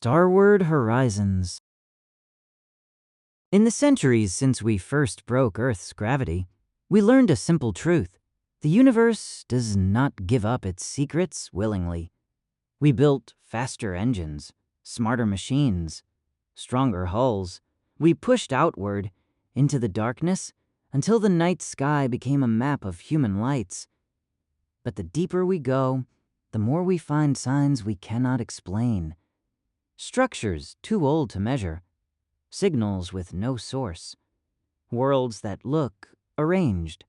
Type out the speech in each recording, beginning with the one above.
Starward horizons. In the centuries since we first broke Earth's gravity, we learned a simple truth. The universe does not give up its secrets willingly. We built faster engines, smarter machines, stronger hulls. We pushed outward into the darkness until the night sky became a map of human lights. But the deeper we go, the more we find signs we cannot explain. Structures too old to measure, signals with no source, worlds that look arranged.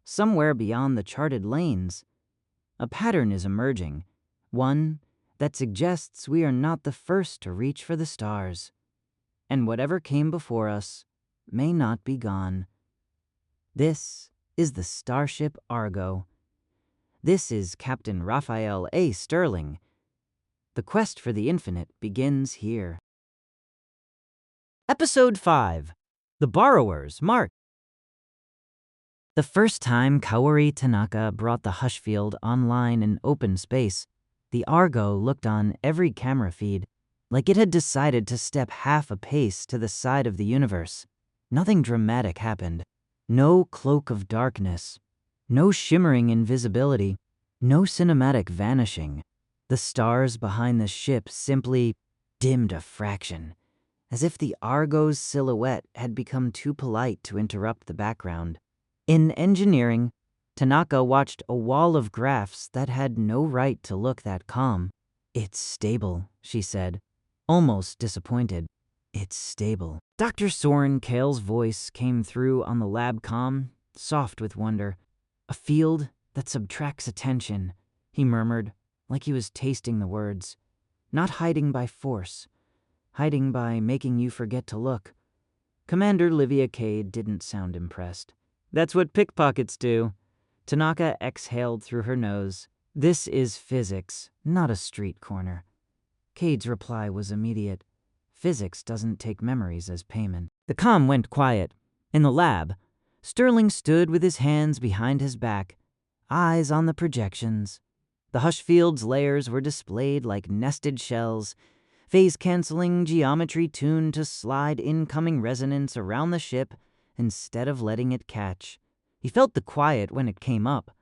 Somewhere beyond the charted lanes, a pattern is emerging, one that suggests we are not the first to reach for the stars, and whatever came before us may not be gone. This is the starship Argo. This is Captain Raphael A. Sterling. The quest for the infinite begins here. Episode 5. The Borrower's Mark. The first time Kaori Tanaka brought the hush field online in open space, the Argo looked on every camera feed like it had decided to step half a pace to the side of the universe. Nothing dramatic happened. No cloak of darkness. No shimmering invisibility. No cinematic vanishing. The stars behind the ship simply dimmed a fraction, as if the Argo's silhouette had become too polite to interrupt the background. In engineering, Tanaka watched a wall of graphs that had no right to look that calm. "It's stable," she said, almost disappointed. "It's stable." Dr. Soren Kale's voice came through on the lab comm, soft with wonder. "A field that subtracts attention," he murmured, like he was tasting the words. "Not hiding by force, hiding by making you forget to look." Commander Livia Cade didn't sound impressed. "That's what pickpockets do." Tanaka exhaled through her nose. "This is physics, not a street corner." Cade's reply was immediate. "Physics doesn't take memories as payment." The comm went quiet. In the lab, Sterling stood with his hands behind his back, eyes on the projections. The hush field's layers were displayed like nested shells, phase-canceling geometry tuned to slide incoming resonance around the ship instead of letting it catch. He felt the quiet when it came up,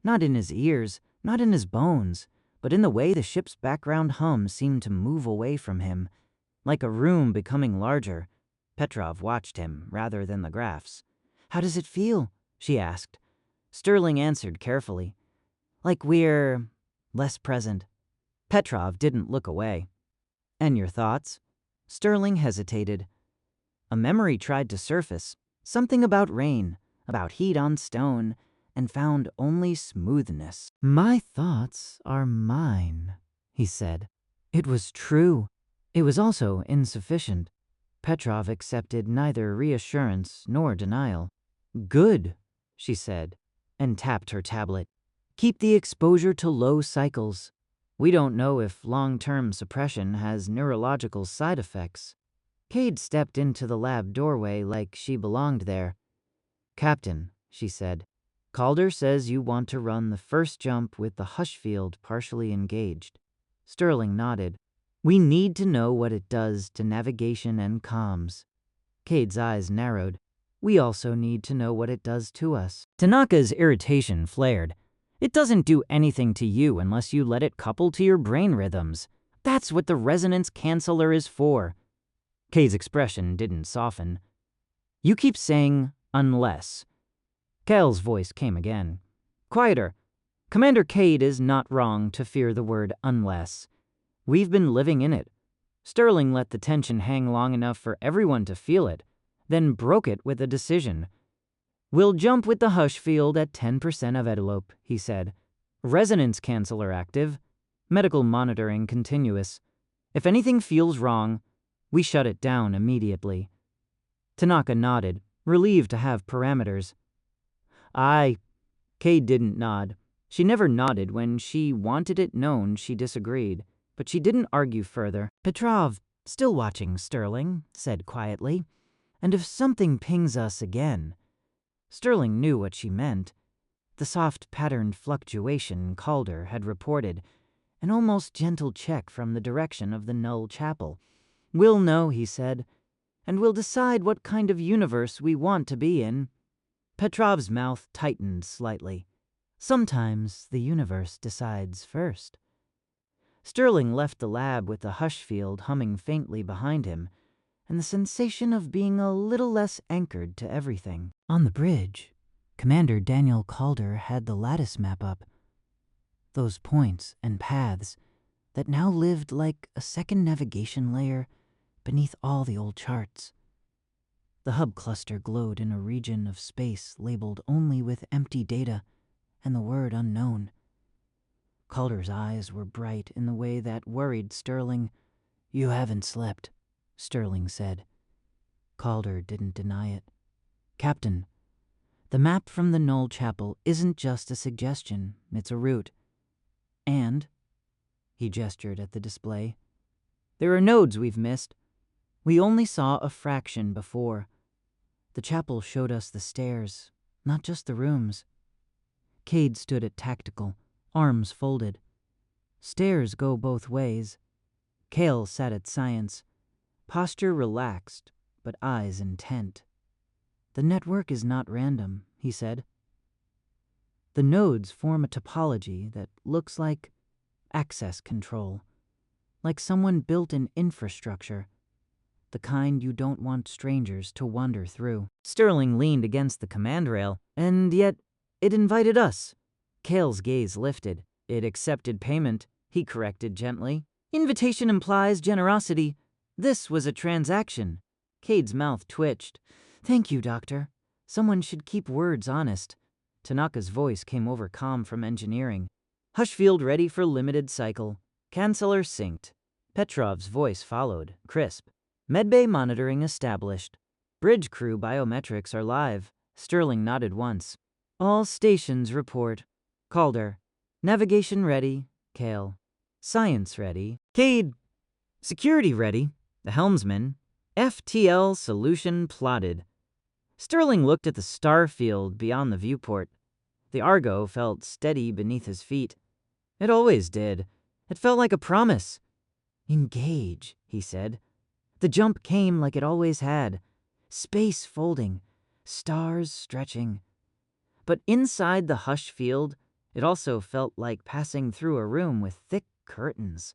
not in his ears, not in his bones, but in the way the ship's background hum seemed to move away from him, like a room becoming larger. Petrov watched him rather than the graphs. "How does it feel?" she asked. Sterling answered carefully. "Like we're less present." Petrov didn't look away. "And your thoughts?" Sterling hesitated. A memory tried to surface, something about rain, about heat on stone, and found only smoothness. "My thoughts are mine," he said. It was true. It was also insufficient. Petrov accepted neither reassurance nor denial. "Good," she said, and tapped her tablet. "Keep the exposure to low cycles. We don't know if long-term suppression has neurological side effects." Cade stepped into the lab doorway like she belonged there. "Captain," she said, "Calder says you want to run the first jump with the hush field partially engaged." Sterling nodded. "We need to know what it does to navigation and comms." Cade's eyes narrowed. "We also need to know what it does to us." Tanaka's irritation flared. "It doesn't do anything to you unless you let it couple to your brain rhythms. That's what the resonance canceller is for." Cade's expression didn't soften. "You keep saying, 'unless.'" Kale's voice came again. Quieter. "Commander Cade is not wrong to fear the word 'unless.' We've been living in it." Sterling let the tension hang long enough for everyone to feel it, then broke it with a decision. "We'll jump with the hush field at 10% of envelope," he said. "Resonance canceller active. Medical monitoring continuous. If anything feels wrong, we shut it down immediately." Tanaka nodded, relieved to have parameters. "Aye." Cade didn't nod. She never nodded when she wanted it known she disagreed, but she didn't argue further. Petrov, still watching Sterling, said quietly, "And if something pings us again?" Sterling knew what she meant. The soft patterned fluctuation Calder had reported, an almost gentle check from the direction of the Null Chapel. "We'll know," he said, "and we'll decide what kind of universe we want to be in." Petrov's mouth tightened slightly. Sometimes the universe decides first. Sterling left the lab with the hush field humming faintly behind him, and the sensation of being a little less anchored to everything. On the bridge, Commander Daniel Calder had the lattice map up. Those points and paths that now lived like a second navigation layer beneath all the old charts. The hub cluster glowed in a region of space labeled only with empty data and the word unknown. Calder's eyes were bright in the way that worried Sterling. "You haven't slept," Sterling said. Calder didn't deny it. "Captain, the map from the Null Chapel isn't just a suggestion, it's a route. And," he gestured at the display, "there are nodes we've missed. We only saw a fraction before. The chapel showed us the stairs, not just the rooms." Cade stood at tactical, arms folded. Stairs go both ways. Kale sat at science, posture relaxed, but eyes intent. "The network is not random," he said. "The nodes form a topology that looks like access control, like someone built an infrastructure, the kind you don't want strangers to wander through." Sterling leaned against the command rail, "And yet it invited us." Kale's gaze lifted. "It accepted payment," he corrected gently. "Invitation implies generosity. This was a transaction." Cade's mouth twitched. "Thank you, Doctor. Someone should keep words honest." Tanaka's voice came over comm from engineering. "Hushfield ready for limited cycle. Canceller synced." Petrov's voice followed, crisp. "Medbay monitoring established. Bridge crew biometrics are live." Sterling nodded once. "All stations report." Calder. "Navigation ready." Kale. "Science ready." Cade. "Security ready." The helmsman. "FTL solution plotted." Sterling looked at the star field beyond the viewport. The Argo felt steady beneath his feet. It always did. It felt like a promise. "Engage," he said. The jump came like it always had. Space folding, stars stretching. But inside the hush field, it also felt like passing through a room with thick curtains.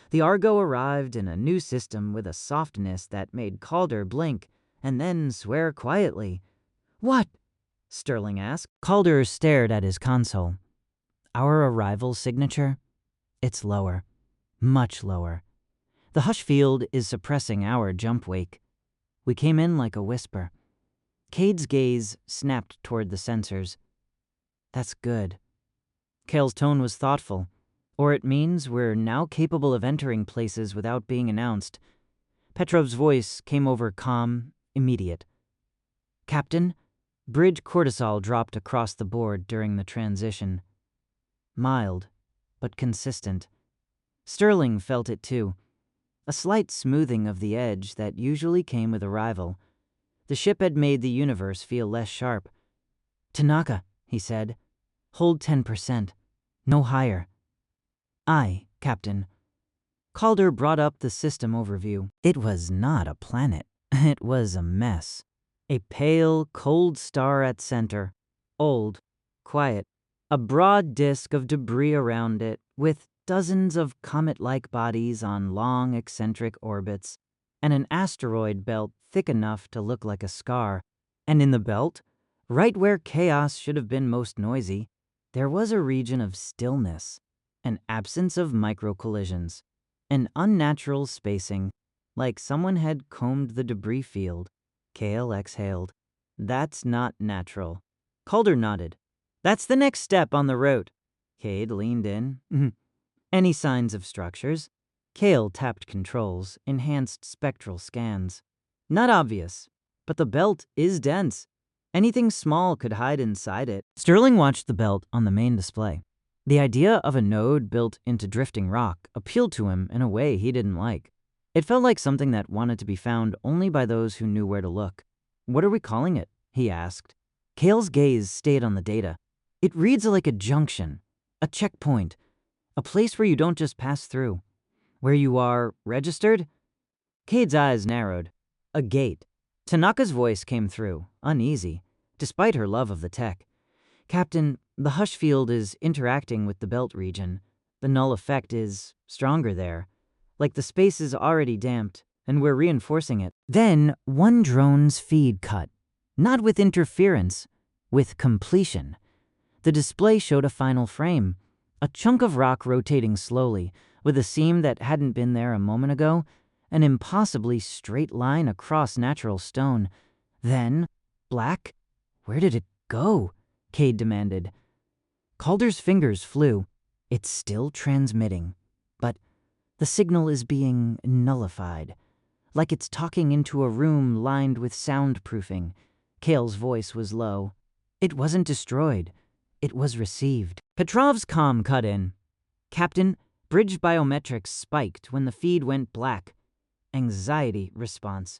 The Argo arrived in a new system with a softness that made Calder blink and then swear quietly. "What?" Sterling asked. Calder stared at his console. "Our arrival signature? It's lower. Much lower. The hush field is suppressing our jump wake. We came in like a whisper." Cade's gaze snapped toward the sensors. "That's good." Kale's tone was thoughtful. "Or it means we're now capable of entering places without being announced." Petrov's voice came over calm, immediate. "Captain, bridge cortisol dropped across the board during the transition. Mild, but consistent." Sterling felt it too. A slight smoothing of the edge that usually came with arrival. The ship had made the universe feel less sharp. "Tanaka," he said, "hold 10%. No higher." "Aye, Captain." Calder brought up the system overview. It was not a planet. It was a mess. A pale, cold star at center. Old, quiet. A broad disk of debris around it, with dozens of comet-like bodies on long, eccentric orbits, and an asteroid belt thick enough to look like a scar. And in the belt, right where chaos should have been most noisy, there was a region of stillness, an absence of micro-collisions, an unnatural spacing, like someone had combed the debris field. Kale exhaled. "That's not natural." Calder nodded. "That's the next step on the route." Cade leaned in. "Any signs of structures?" Kale tapped controls, enhanced spectral scans. "Not obvious, but the belt is dense. Anything small could hide inside it." Sterling watched the belt on the main display. The idea of a node built into drifting rock appealed to him in a way he didn't like. It felt like something that wanted to be found only by those who knew where to look. "What are we calling it?" he asked. Kale's gaze stayed on the data. "It reads like a junction, a checkpoint, A place where you don't just pass through. Where you are registered? Cade's eyes narrowed. A gate. Tanaka's voice came through, uneasy, despite her love of the tech. Captain, the hush field is interacting with the belt region. The null effect is stronger there. Like the space is already damped, and we're reinforcing it. Then, one drone's feed cut. Not with interference, with completion. The display showed a final frame. A chunk of rock rotating slowly, with a seam that hadn't been there a moment ago, an impossibly straight line across natural stone. Then, black? Where did it go? Cade demanded. Calder's fingers flew. It's still transmitting, but the signal is being nullified, like it's talking into a room lined with soundproofing. Kale's voice was low. It wasn't destroyed. It was received. Petrov's comm cut in. Captain, bridge biometrics spiked when the feed went black. Anxiety response.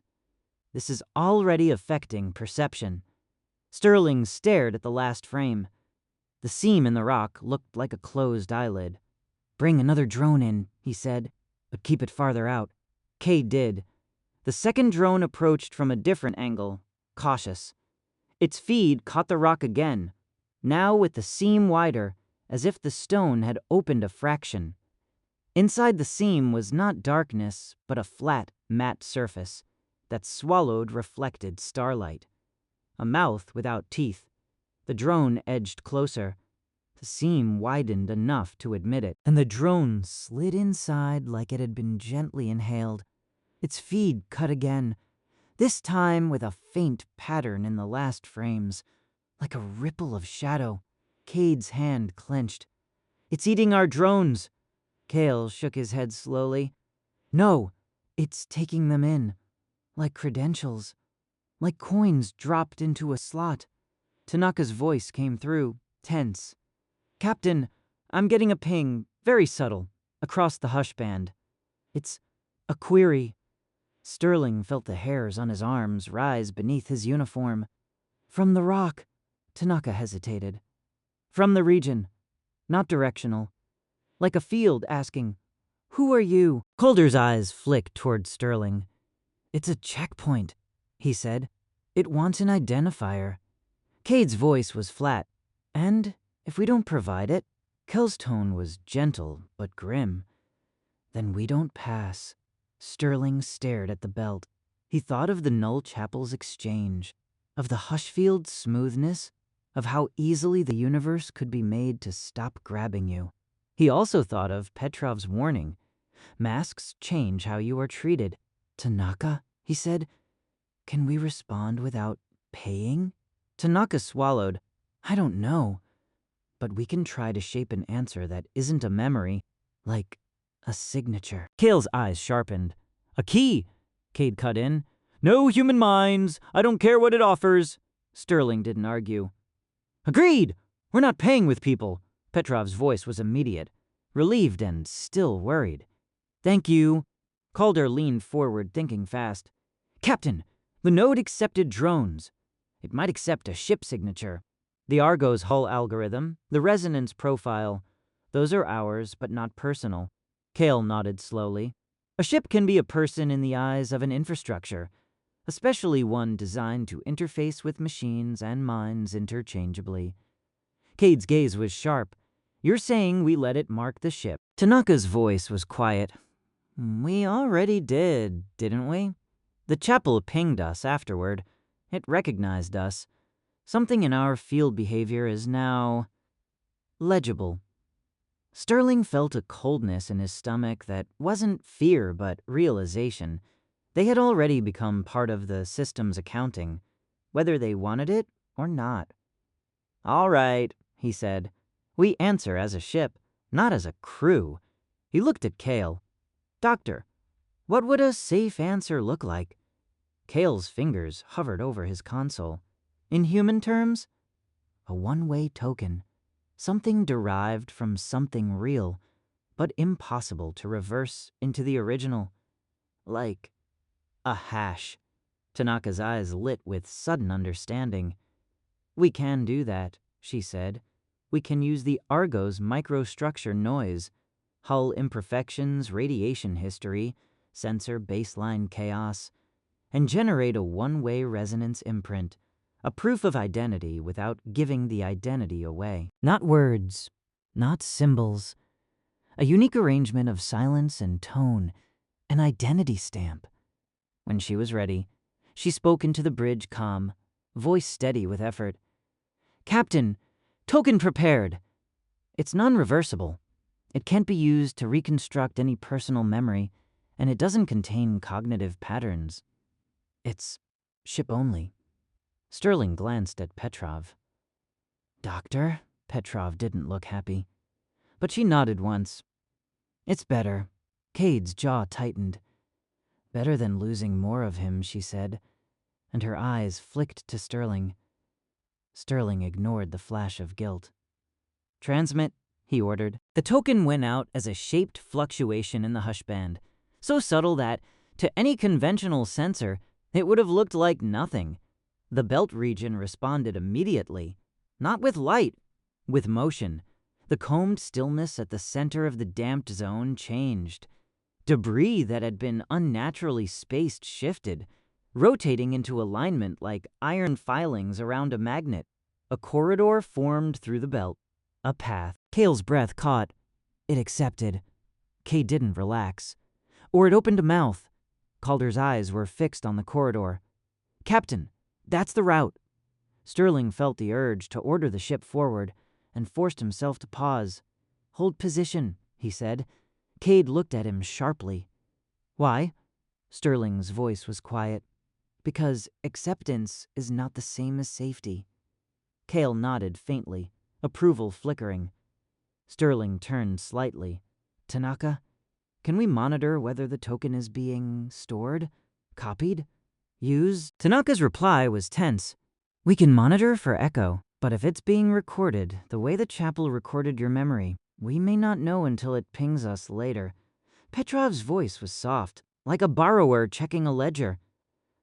This is already affecting perception. Sterling stared at the last frame. The seam in the rock looked like a closed eyelid. Bring another drone in, he said, but keep it farther out. Cade did. The second drone approached from a different angle, cautious. Its feed caught the rock again, now with the seam wider, as if the stone had opened a fraction. Inside the seam was not darkness, but a flat, matte surface that swallowed reflected starlight. A mouth without teeth. The drone edged closer. The seam widened enough to admit it, and the drone slid inside like it had been gently inhaled. Its feed cut again, this time with a faint pattern in the last frames, like a ripple of shadow. Cade's hand clenched. It's eating our drones. Cale shook his head slowly. No, it's taking them in, like credentials, like coins dropped into a slot. Tanaka's voice came through, tense. Captain, I'm getting a ping, very subtle, across the hush band. It's a query. Sterling felt the hairs on his arms rise beneath his uniform. From the rock, Tanaka hesitated. From the region, not directional. Like a field asking, who are you? Calder's eyes flicked toward Sterling. It's a checkpoint, he said. It wants an identifier. Cade's voice was flat. And if we don't provide it, Kel's tone was gentle but grim. Then we don't pass. Sterling stared at the belt. He thought of the Null Chapel's exchange, of the Hushfield's smoothness, of how easily the universe could be made to stop grabbing you. He also thought of Petrov's warning. Masks change how you are treated. Tanaka, he said, can we respond without paying? Tanaka swallowed. I don't know. But we can try to shape an answer that isn't a memory, like a signature. Cale's eyes sharpened. A key, Cade cut in. No human minds. I don't care what it offers. Sterling didn't argue. Agreed. We're not paying with people. Petrov's voice was immediate, relieved and still worried. Thank you. Calder leaned forward, thinking fast. Captain, the node accepted drones. It might accept a ship signature. The Argo's hull algorithm, the resonance profile. Those are ours, but not personal. Cale nodded slowly. A ship can be a person in the eyes of an infrastructure, especially one designed to interface with machines and minds interchangeably. Cade's gaze was sharp. You're saying we let it mark the ship. Tanaka's voice was quiet. We already did, didn't we? The chapel pinged us afterward. It recognized us. Something in our field behavior is now legible. Sterling felt a coldness in his stomach that wasn't fear but realization. They had already become part of the system's accounting, whether they wanted it or not. All right, he said. We answer as a ship, not as a crew. He looked at Cale. Doctor, what would a safe answer look like? Cale's fingers hovered over his console. In human terms, a one-way token. Something derived from something real, but impossible to reverse into the original. Like a hash. Tanaka's eyes lit with sudden understanding. We can do that, she said. We can use the Argo's microstructure noise. hull imperfections, radiation history, sensor baseline chaos, and generate a one-way resonance imprint, a proof of identity without giving the identity away. Not words, not symbols, a unique arrangement of silence and tone, an identity stamp. When she was ready, she spoke into the bridge calm, voice steady with effort. "Captain, token prepared. It's non-reversible. It can't be used to reconstruct any personal memory, and it doesn't contain cognitive patterns. It's ship only." Sterling glanced at Petrov. "Doctor?" Petrov didn't look happy, but she nodded once. "It's better." Cade's jaw tightened. "Better than losing more of him," she said, and her eyes flicked to Sterling. Sterling ignored the flash of guilt. "Transmit," he ordered. The token went out as a shaped fluctuation in the hush band, so subtle that, to any conventional sensor, it would have looked like nothing. The belt region responded immediately, not with light, with motion. The combed stillness at the center of the damped zone changed. Debris that had been unnaturally spaced shifted, rotating into alignment like iron filings around a magnet. A corridor formed through the belt, a path. Kale's breath caught. It accepted. Kay didn't relax. Or it opened a mouth. Calder's eyes were fixed on the corridor. "Captain, that's the route." Sterling felt the urge to order the ship forward and forced himself to pause. "Hold position," he said. Cade looked at him sharply. "Why?" Sterling's voice was quiet. "Because acceptance is not the same as safety." Cale nodded faintly, approval flickering. Sterling turned slightly. "Tanaka, can we monitor whether the token is being stored, copied, used?" Tanaka's reply was tense. "We can monitor for echo, but if it's being recorded the way the chapel recorded your memory, we may not know until it pings us later." Petrov's voice was soft, like a borrower checking a ledger.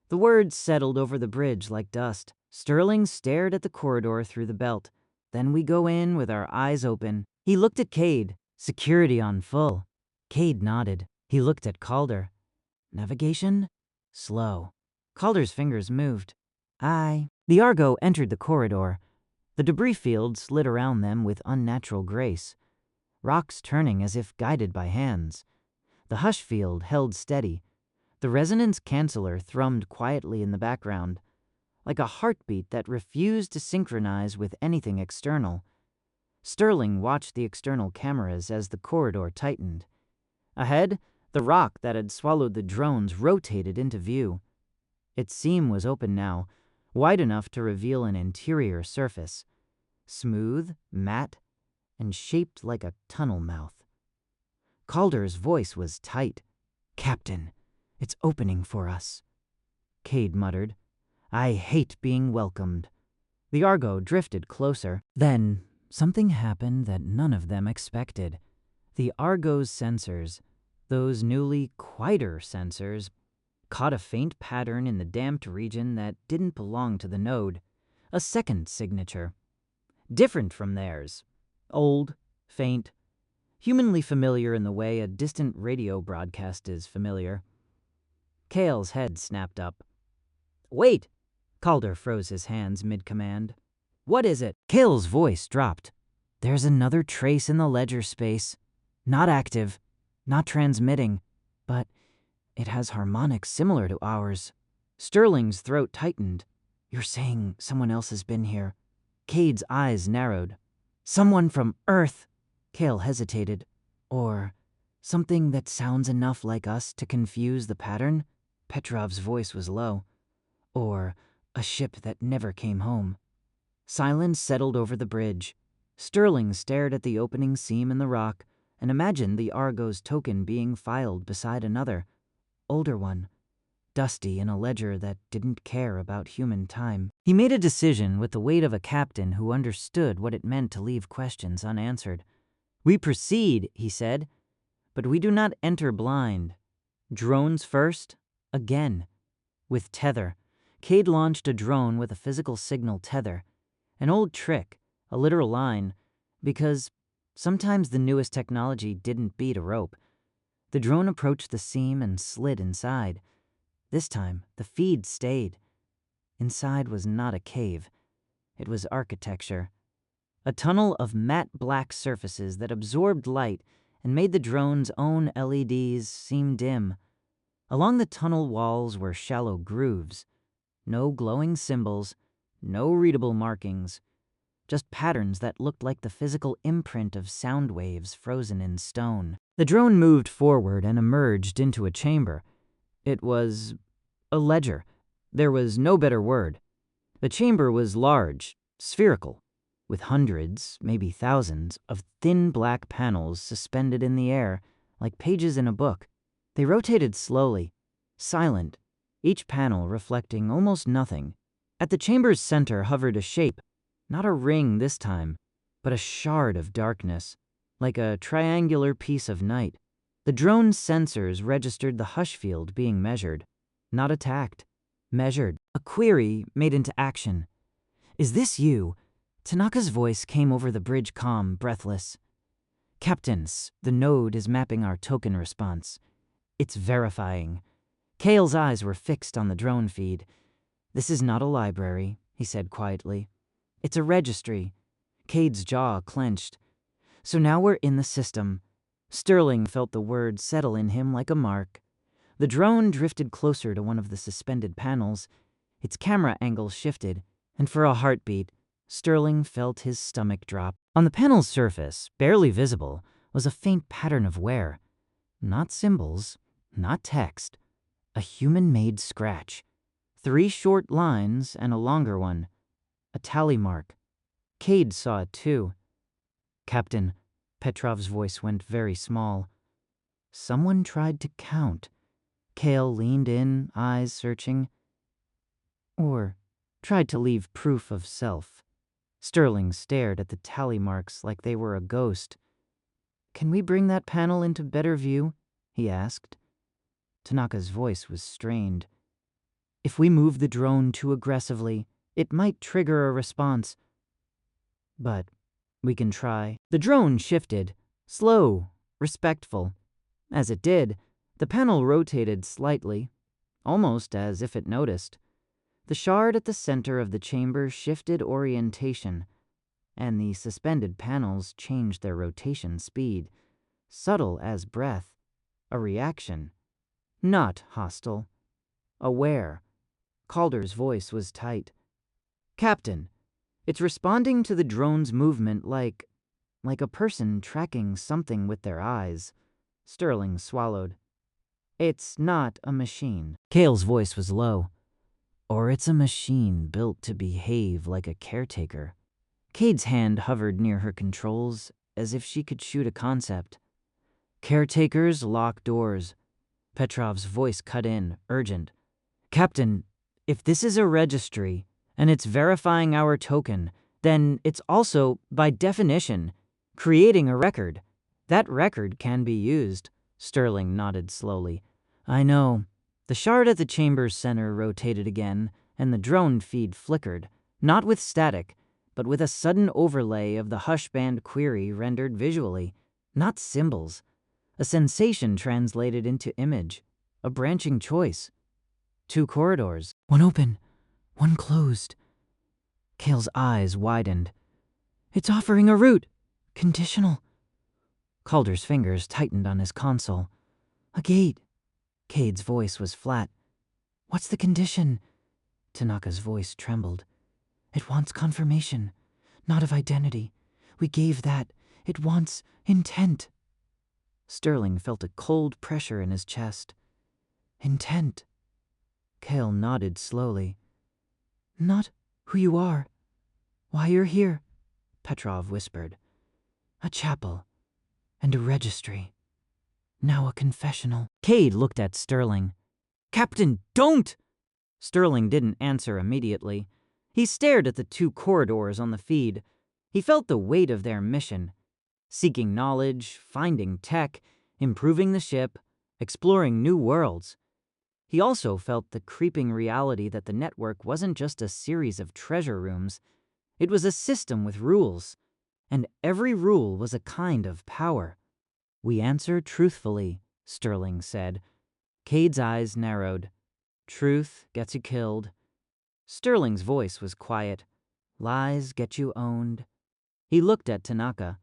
The words settled over the bridge like dust. Sterling stared at the corridor through the belt. "Then we go in with our eyes open." He looked at Cade. "Security on full." Cade nodded. He looked at Calder. "Navigation? Slow." Calder's fingers moved. "Aye." The Argo entered the corridor. The debris field slid around them with unnatural grace, rocks turning as if guided by hands. The hush field held steady. The resonance canceller thrummed quietly in the background, like a heartbeat that refused to synchronize with anything external. Sterling watched the external cameras as the corridor tightened. Ahead, the rock that had swallowed the drones rotated into view. Its seam was open now, wide enough to reveal an interior surface, smooth, matte, and shaped like a tunnel mouth. Calder's voice was tight. "Captain, it's opening for us." Cade muttered, "I hate being welcomed." The Argo drifted closer. Then something happened that none of them expected. The Argo's sensors, those newly quieter sensors, caught a faint pattern in the damped region that didn't belong to the node, a second signature. Different from theirs. Old, faint, humanly familiar in the way a distant radio broadcast is familiar. Cale's head snapped up. "Wait!" Calder froze his hands mid-command. "What is it?" Cale's voice dropped. "There's another trace in the ledger space. Not active, not transmitting, but it has harmonics similar to ours." Sterling's throat tightened. "You're saying someone else has been here?" Cade's eyes narrowed. "Someone from Earth," Cale hesitated. "Or something that sounds enough like us to confuse the pattern?" Petrov's voice was low. "Or a ship that never came home." Silence settled over the bridge. Sterling stared at the opening seam in the rock and imagined the Argo's token being filed beside another, older one, dusty in a ledger that didn't care about human time. He made a decision with the weight of a captain who understood what it meant to leave questions unanswered. "We proceed," he said, "but we do not enter blind. Drones first, again." With tether, Cade launched a drone with a physical signal tether, an old trick, a literal line, because Sometimes the newest technology didn't beat a rope. The drone approached the seam and slid inside. This time, the feed stayed. Inside was not a cave. It was architecture. A tunnel of matte black surfaces that absorbed light and made the drone's own LEDs seem dim. Along the tunnel walls were shallow grooves. No glowing symbols, no readable markings, just patterns that looked like the physical imprint of sound waves frozen in stone. The drone moved forward and emerged into a chamber. It was a ledger. There was no better word. The chamber was large, spherical, with hundreds, maybe thousands, of thin black panels suspended in the air, like pages in a book. They rotated slowly, silent, each panel reflecting almost nothing. At the chamber's center hovered a shape, not a ring this time, but a shard of darkness, like a triangular piece of night. The drone's sensors registered the hush field being measured, not attacked, measured. A query made into action. "Is this you?" Tanaka's voice came over the bridge comm, breathless. "Captains, the node is mapping our token response. It's verifying." Kale's eyes were fixed on the drone feed. "This is not a library," he said quietly. "It's a registry." Cade's jaw clenched. "So now we're in the system." Sterling felt the word settle in him like a mark. The drone drifted closer to one of the suspended panels. Its camera angle shifted, and for a heartbeat, Sterling felt his stomach drop. On the panel's surface, barely visible, was a faint pattern of wear. Not symbols, not text. A human-made scratch. 3 short lines and a longer one. A tally mark. Cade saw it too. "Captain," Petrov's voice went very small. "Someone tried to count." Kale leaned in, eyes searching. "Or tried to leave proof of self." Sterling stared at the tally marks like they were a ghost. "Can we bring that panel into better view?" he asked. Tanaka's voice was strained. "If we move the drone too aggressively, it might trigger a response. But we can try." The drone shifted, slow, respectful. As it did, the panel rotated slightly, almost as if it noticed. The shard at the center of the chamber shifted orientation, and the suspended panels changed their rotation speed, subtle as breath, a reaction. Not hostile. Aware. Calder's voice was tight. "Captain, it's responding to the drone's movement like a person tracking something with their eyes." Sterling swallowed. "It's not a machine." Kale's voice was low. "Or it's a machine built to behave like a caretaker." Cade's hand hovered near her controls, as if she could shoot a concept. "Caretakers lock doors." Petrov's voice cut in, urgent. "Captain, if this is a registry, and it's verifying our token, then it's also, by definition, creating a record. That record can be used." Sterling nodded slowly. "I know." The shard at the chamber's center rotated again, and the drone feed flickered, not with static, but with a sudden overlay of the hush band query rendered visually, not symbols. A sensation translated into image, a branching choice. 2 corridors. One open, one closed. Kale's eyes widened. "It's offering a route. Conditional." Calder's fingers tightened on his console. "A gate." Cade's voice was flat. "What's the condition?" Tanaka's voice trembled. "It wants confirmation, not of identity. We gave that. It wants intent." Sterling felt a cold pressure in his chest. "Intent." Kale nodded slowly. "Not who you are, why you're here," Petrov whispered. "A chapel and a registry. Now a confessional." Cade looked at Sterling. "Captain, don't!" Sterling didn't answer immediately. He stared at the 2 corridors on the feed. He felt the weight of their mission. Seeking knowledge, finding tech, improving the ship, exploring new worlds. He also felt the creeping reality that the network wasn't just a series of treasure rooms. It was a system with rules. and every rule was a kind of power. "We answer truthfully," Sterling said. Cade's eyes narrowed. "Truth gets you killed." Sterling's voice was quiet. "Lies get you owned." He looked at Tanaka.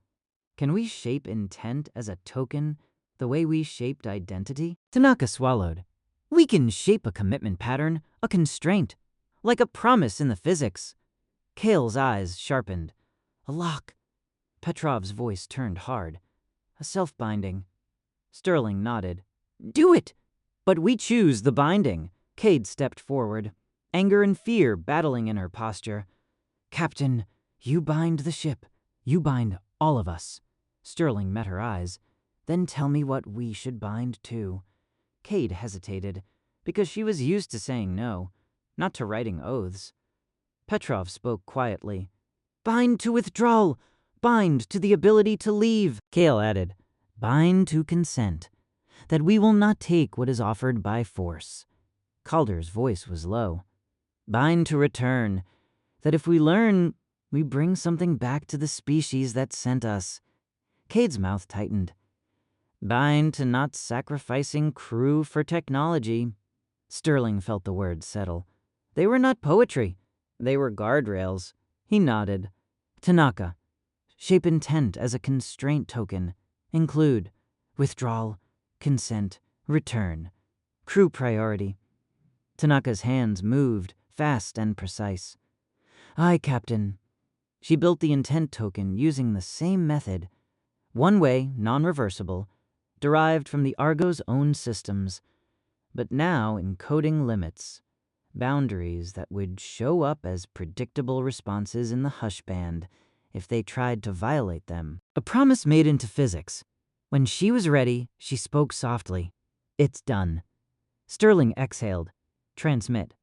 "Can we shape intent as a token the way we shaped identity?" Tanaka swallowed. "We can shape a commitment pattern, a constraint, like a promise in the physics." Kale's eyes sharpened. "A lock." Petrov's voice turned hard. "A self-binding." Sterling nodded. "Do it!" "But we choose the binding." Cade stepped forward, anger and fear battling in her posture. "Captain, you bind the ship. You bind all of us." Sterling met her eyes. "Then tell me what we should bind to." Cade hesitated, because she was used to saying no, not to writing oaths. Petrov spoke quietly. "Bind to withdrawal. Bind to the ability to leave." Kale added, "Bind to consent, that we will not take what is offered by force." Calder's voice was low. "Bind to return, that if we learn, we bring something back to the species that sent us." Cade's mouth tightened. "Bind to not sacrificing crew for technology." Sterling felt the words settle. They were not poetry. They were guardrails. He nodded. "Tanaka, shape intent as a constraint token. Include withdrawal, consent, return. Crew priority." Tanaka's hands moved, fast and precise. "Aye, Captain." She built the intent token using the same method. One way, non-reversible, derived from the Argo's own systems, but now encoding limits, boundaries that would show up as predictable responses in the hush band if they tried to violate them. A promise made into physics. When she was ready, she spoke softly. "It's done." Sterling exhaled. "Transmit."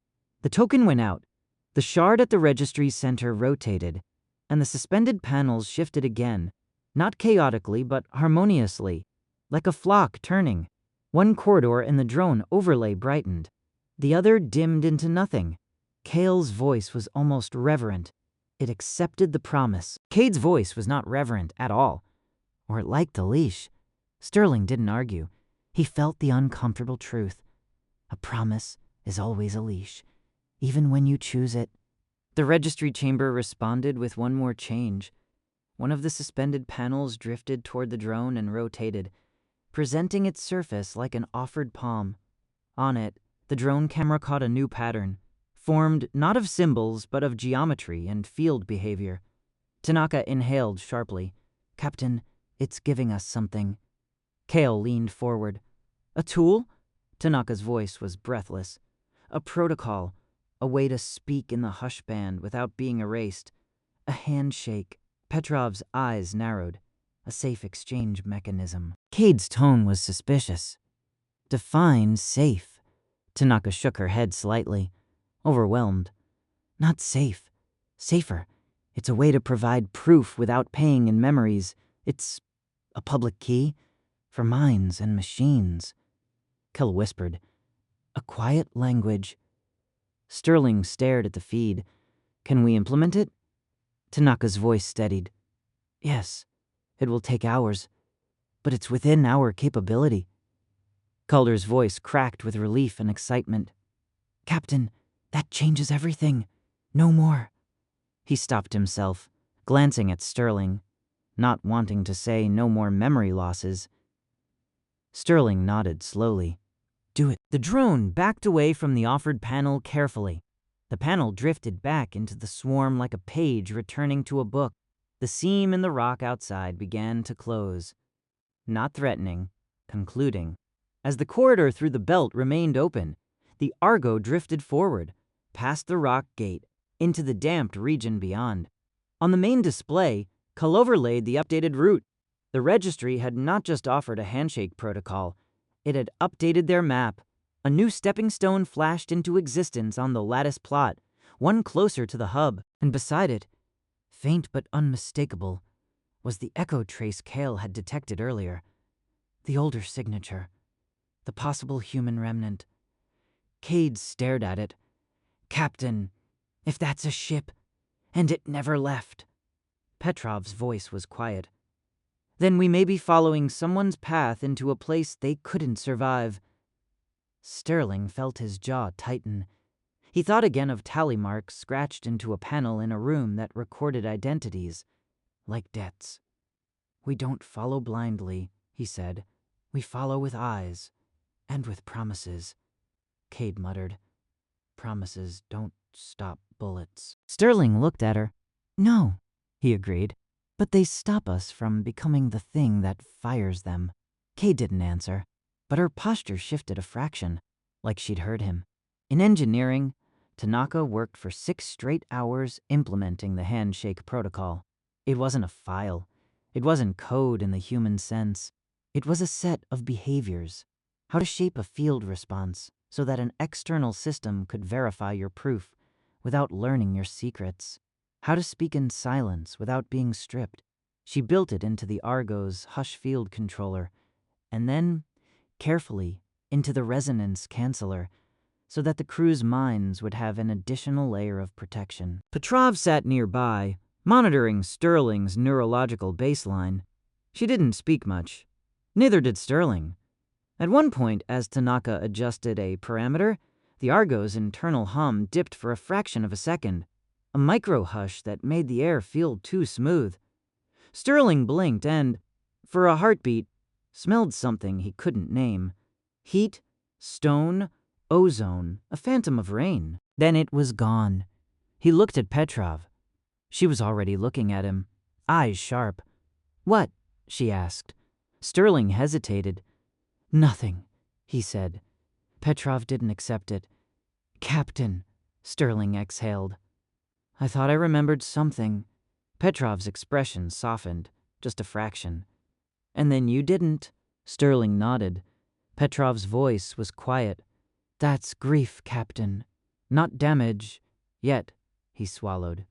The token went out. The shard at the registry center rotated, and the suspended panels shifted again, not chaotically but harmoniously, like a flock turning. One corridor in the drone overlay brightened. The other dimmed into nothing. Kale's voice was almost reverent. It accepted the promise. Cade's voice was not reverent at all, or it liked the leash. Sterling didn't argue. He felt the uncomfortable truth. A promise is always a leash, even when you choose it. The registry chamber responded with one more change. One of the suspended panels drifted toward the drone and rotated, presenting its surface like an offered palm. On it, the drone camera caught a new pattern, formed not of symbols but of geometry and field behavior. Tanaka inhaled sharply. "Captain, it's giving us something." Kale leaned forward. "A tool?" Tanaka's voice was breathless. "A protocol, a way to speak in the hush band without being erased. A handshake." Petrov's eyes narrowed. "A safe exchange mechanism." Cade's tone was suspicious. "Define safe." Tanaka shook her head slightly, overwhelmed. "Not safe. Safer. It's a way to provide proof without paying in memories. It's a public key for minds and machines." Kell whispered, "A quiet language." Sterling stared at the feed. "Can we implement it?" Tanaka's voice steadied. "Yes, it will take hours, but it's within our capability." Calder's voice cracked with relief and excitement. "Captain, that changes everything. No more." He stopped himself, glancing at Sterling, not wanting to say no more memory losses. Sterling nodded slowly. "Do it." The drone backed away from the offered panel carefully. The panel drifted back into the swarm like a page returning to a book. The seam in the rock outside began to close. Not threatening, concluding. As the corridor through the belt remained open, the Argo drifted forward, past the rock gate, into the damped region beyond. On the main display, Cull overlaid the updated route. The registry had not just offered a handshake protocol, it had updated their map. A new stepping stone flashed into existence on the lattice plot, one closer to the hub, and beside it, faint but unmistakable, was the echo trace Kale had detected earlier. The older signature. The possible human remnant. Cade stared at it. "Captain, if that's a ship, and it never left." Petrov's voice was quiet. Then we may be following someone's path into a place they couldn't survive. Sterling felt his jaw tighten. He thought again of tally marks scratched into a panel in a room that recorded identities, like debts. We don't follow blindly, he said. We follow with eyes, and with promises. Cade muttered. Promises don't stop bullets. Sterling looked at her. No, he agreed. But they stop us from becoming the thing that fires them. Kay didn't answer, but her posture shifted a fraction, like she'd heard him. In engineering, Tanaka worked for 6 straight hours implementing the handshake protocol. It wasn't a file. It wasn't code in the human sense. It was a set of behaviors. How to shape a field response so that an external system could verify your proof without learning your secrets. How to speak in silence without being stripped. She built it into the Argo's hush field controller, and then, carefully, into the resonance canceller, so that the crew's minds would have an additional layer of protection. Petrov sat nearby, monitoring Sterling's neurological baseline. She didn't speak much. Neither did Sterling. At one point, as Tanaka adjusted a parameter, the Argo's internal hum dipped for a fraction of a second. A micro-hush that made the air feel too smooth. Sterling blinked and, for a heartbeat, smelled something he couldn't name. Heat, stone, ozone, a phantom of rain. Then it was gone. He looked at Petrov. She was already looking at him, eyes sharp. What? She asked. Sterling hesitated. Nothing, he said. Petrov didn't accept it. Captain, Sterling exhaled. I thought I remembered something. Petrov's expression softened, just a fraction. And then you didn't. Sterling nodded. Petrov's voice was quiet. That's grief, Captain. Not damage. Yet, he swallowed.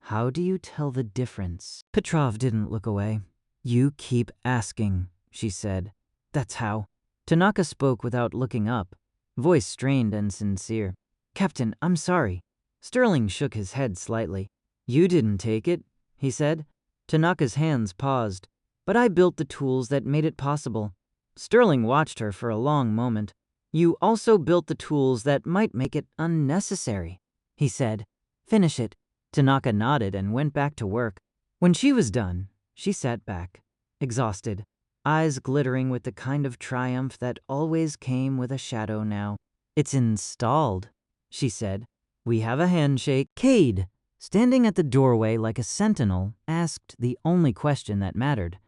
How do you tell the difference? Petrov didn't look away. You keep asking, she said. That's how. Tanaka spoke without looking up, voice strained and sincere. Captain, I'm sorry. Sterling shook his head slightly. You didn't take it, he said. Tanaka's hands paused. But I built the tools that made it possible. Sterling watched her for a long moment. You also built the tools that might make it unnecessary, he said. Finish it. Tanaka nodded and went back to work. When she was done, she sat back, exhausted, eyes glittering with the kind of triumph that always came with a shadow now. It's installed, she said. We have a handshake. Cade, standing at the doorway like a sentinel, asked the only question that mattered.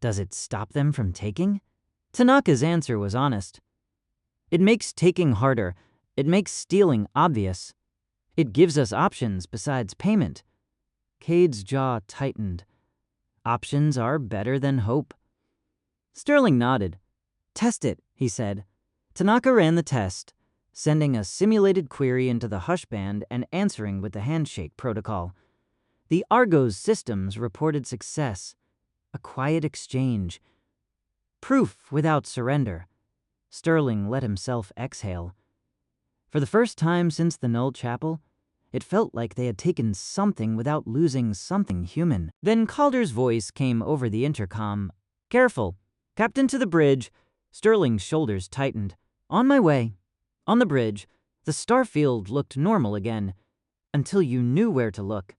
Does it stop them from taking? Tanaka's answer was honest. It makes taking harder. It makes stealing obvious. It gives us options besides payment. Cade's jaw tightened. Options are better than hope. Sterling nodded. Test it, he said. Tanaka ran the test, sending a simulated query into the hush band and answering with the handshake protocol. The Argo's systems reported success, a quiet exchange. Proof without surrender. Sterling let himself exhale. For the first time since the Null Chapel, it felt like they had taken something without losing something human. Then Calder's voice came over the intercom. Careful. Captain to the bridge. Sterling's shoulders tightened. On my way. On the bridge, the starfield looked normal again, until you knew where to look.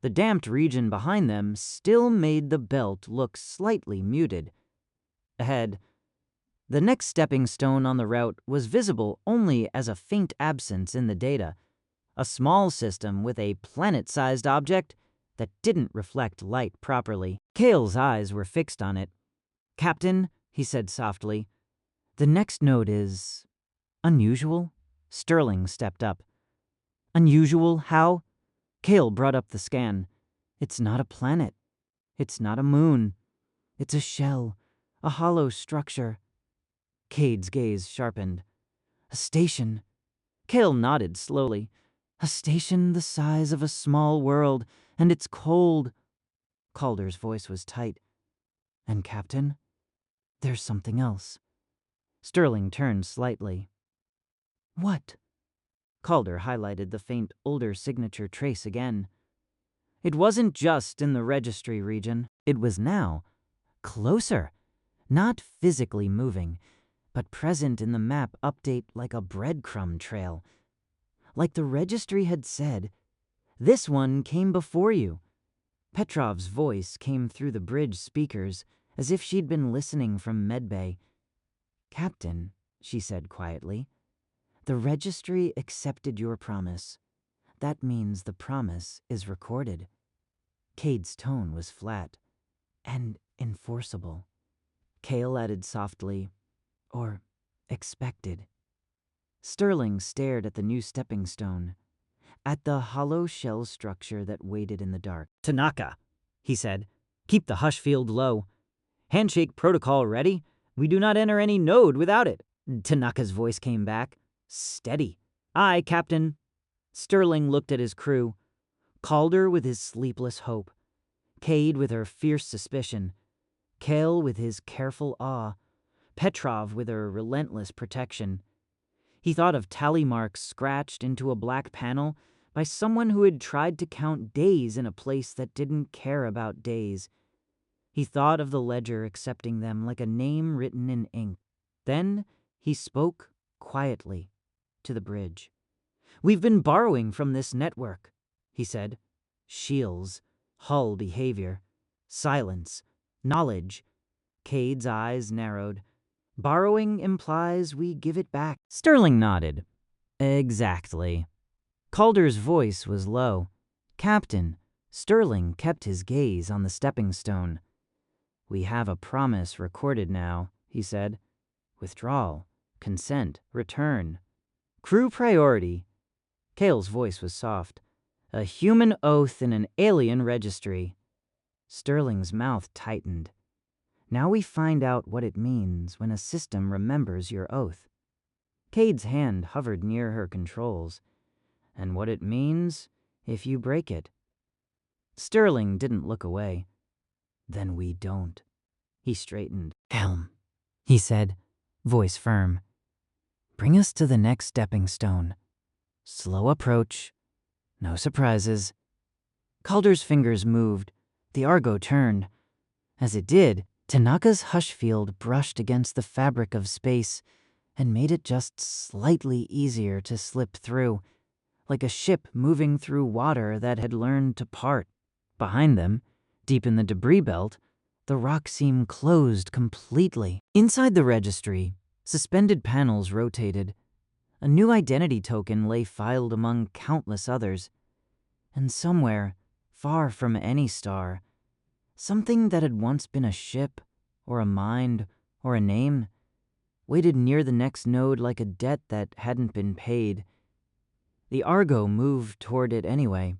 The damped region behind them still made the belt look slightly muted. Ahead, the next stepping stone on the route was visible only as a faint absence in the data, a small system with a planet-sized object that didn't reflect light properly. Cale's eyes were fixed on it. Captain, he said softly, the next node is unusual? Sterling stepped up. Unusual? How? Cale brought up the scan. It's not a planet. It's not a moon. It's a shell, a hollow structure. Cade's gaze sharpened. A station. Cale nodded slowly. A station the size of a small world, and it's cold. Calder's voice was tight. And Captain, there's something else. Sterling turned slightly. What? Calder highlighted the faint older signature trace again. It wasn't just in the registry region. It was now closer, not physically moving, but present in the map update like a breadcrumb trail. Like the registry had said, this one came before you. Petrov's voice came through the bridge speakers as if she'd been listening from medbay. "Captain," she said quietly, "the registry accepted your promise. That means the promise is recorded." Cade's tone was flat and enforceable. Kale added softly, "Or expected." Sterling stared at the new stepping stone, at the hollow shell structure that waited in the dark. "Tanaka," he said, "keep the hush field low. Handshake protocol ready? We do not enter any node without it." Tanaka's voice came back. "Steady." "Aye, Captain." Sterling looked at his crew. Calder with his sleepless hope. Cade with her fierce suspicion. Kale with his careful awe. Petrov with her relentless protection. He thought of tally marks scratched into a black panel by someone who had tried to count days in a place that didn't care about days. He thought of the ledger accepting them like a name written in ink. Then he spoke quietly to the bridge. "We've been borrowing from this network," he said. "Shields, hull behavior, silence, knowledge." Cade's eyes narrowed. "Borrowing implies we give it back." Sterling nodded. "Exactly." Calder's voice was low. "Captain." Sterling kept his gaze on the stepping stone. "We have a promise recorded now," he said. "Withdrawal, consent, return. Crew priority." Kale's voice was soft. "A human oath in an alien registry." Sterling's mouth tightened. "Now we find out what it means when a system remembers your oath." Cade's hand hovered near her controls. "And what it means if you break it." Sterling didn't look away. "Then we don't." He straightened. "Helm," he said, voice firm. "Bring us to the next stepping stone. Slow approach. No surprises." Calder's fingers moved. The Argo turned. As it did, Tanaka's hush field brushed against the fabric of space and made it just slightly easier to slip through, like a ship moving through water that had learned to part. Behind them, deep in the debris belt, the rock seam closed completely. Inside the registry, suspended panels rotated. A new identity token lay filed among countless others. And somewhere, far from any star, something that had once been a ship, or a mind, or a name, waited near the next node like a debt that hadn't been paid. The Argo moved toward it anyway,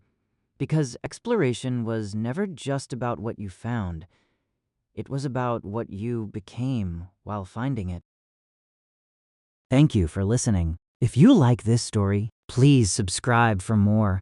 because exploration was never just about what you found. It was about what you became while finding it. Thank you for listening. If you like this story, please subscribe for more.